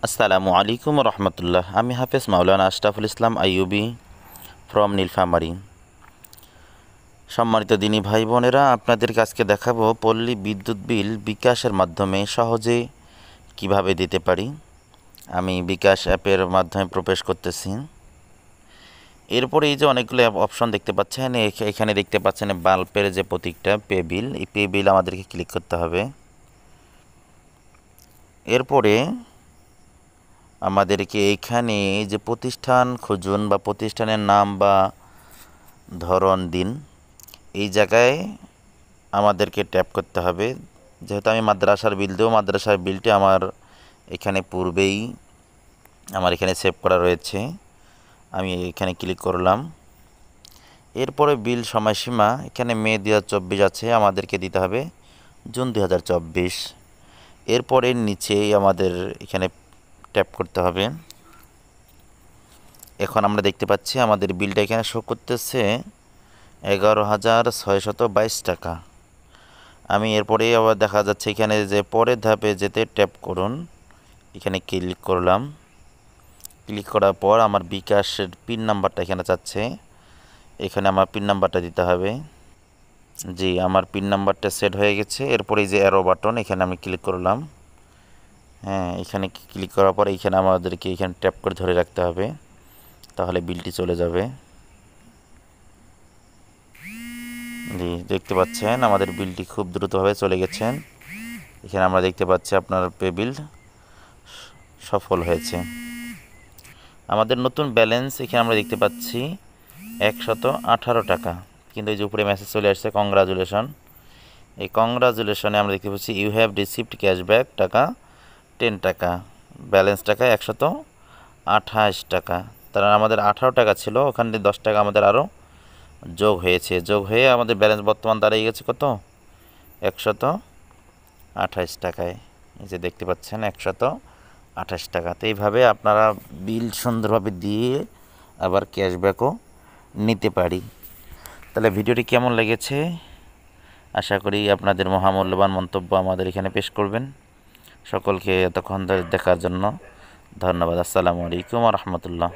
আসসালামু আলাইকুম রহমতুল্লাহ। আমি হাফেজ মাওলানা আশরাফুল ইসলাম আইয়ুবী ফ্রম নীলফামারী। সম্মানিত দিনী ভাই বোনেরা, আপনাদেরকে আজকে দেখাবো পল্লী বিদ্যুৎ বিল বিকাশের মাধ্যমে সহজে কিভাবে দিতে পারি। আমি বিকাশ অ্যাপের মাধ্যমে প্রবেশ করতেছি। এরপরে এই যে অনেকগুলো অপশন দেখতে পাচ্ছেন, এখানে দেখতে পাচ্ছেন বাল্বের যে প্রতীকটা পে বিল, এই পে বিল আমাদেরকে ক্লিক করতে হবে। এরপরে আমাদেরকে এইখানে যে প্রতিষ্ঠান খুঁজুন বা প্রতিষ্ঠানের নাম বা ধরন দিন, এই জায়গায় আমাদেরকে ট্যাপ করতে হবে। যেহেতু আমি মাদ্রাসার বিল দেবো, মাদ্রাসার বিলটি আমার এখানে পূর্বেই আমার এখানে সেভ করা রয়েছে, আমি এখানে ক্লিক করলাম। এরপরে বিল সময়সীমা এখানে মে 2024 আছে, আমাদেরকে দিতে হবে জুন 2024। এরপরে নিচেই আমাদের এখানে ট্যাপ করতে হবে। এখন আমরা দেখতে পাচ্ছি আমাদের বিলটা এখানে শো করতেছে 11,622 টাকা। আমি এরপরে আবার দেখা যাচ্ছে এখানে যে পরের ধাপে যেতে ট্যাপ করুন, এখানে ক্লিক করলাম। ক্লিক করার পর আমার বিকাশের পিন নাম্বারটা এখানে চাচ্ছে, এখানে আমার পিন নাম্বারটা দিতে হবে। জি, আমার পিন নাম্বারটা সেট হয়ে গেছে। এরপরে এই যে অ্যারো বাটন, এখানে আমি ক্লিক করলাম। হ্যাঁ, এখানে ক্লিক করার পর এখানে আমাদেরকে এখানে ট্যাপ করে ধরে রাখতে হবে, তাহলে বিলটি চলে যাবে। জি, দেখতে পাচ্ছেন আমাদের বিলটি খুব দ্রুতভাবে চলে গেছেন। এখানে আমরা দেখতে পাচ্ছি আপনার পে বিল সফল হয়েছে। আমাদের নতুন ব্যালেন্স এখানে আমরা দেখতে পাচ্ছি 118 টাকা, কিন্তু এই যে উপরে মেসেজ চলে আসছে কংগ্রাচুলেশন। এই কংগ্রাচুলেশনে আমরা দেখতে পাচ্ছি ইউ হ্যাভ রিসিভড ক্যাশব্যাক টাকা 10 টাকা, ব্যালেন্স টাকা 128 টাকা। তার আমাদের 18 টাকা ছিল, ওখানে 10 টাকা আমাদের আরও যোগ হয়েছে। যোগ হয়ে আমাদের ব্যালেন্স বর্তমান দাঁড়িয়ে গেছে কত? 128 টাকায়। এই যে দেখতে পাচ্ছেন 128 টাকা। তো এইভাবে আপনারা বিল সুন্দরভাবে দিয়ে আবার ক্যাশব্যাকও নিতে পারি। তাহলে ভিডিওটি কেমন লেগেছে? আশা করি আপনাদের মহামূল্যবান মন্তব্য আমাদের এখানে পেশ করবেন। সকলকে এতক্ষণ ধরে দেখার জন্য ধন্যবাদ। আসসালামু আলাইকুম ওয়া রাহমাতুল্লাহ।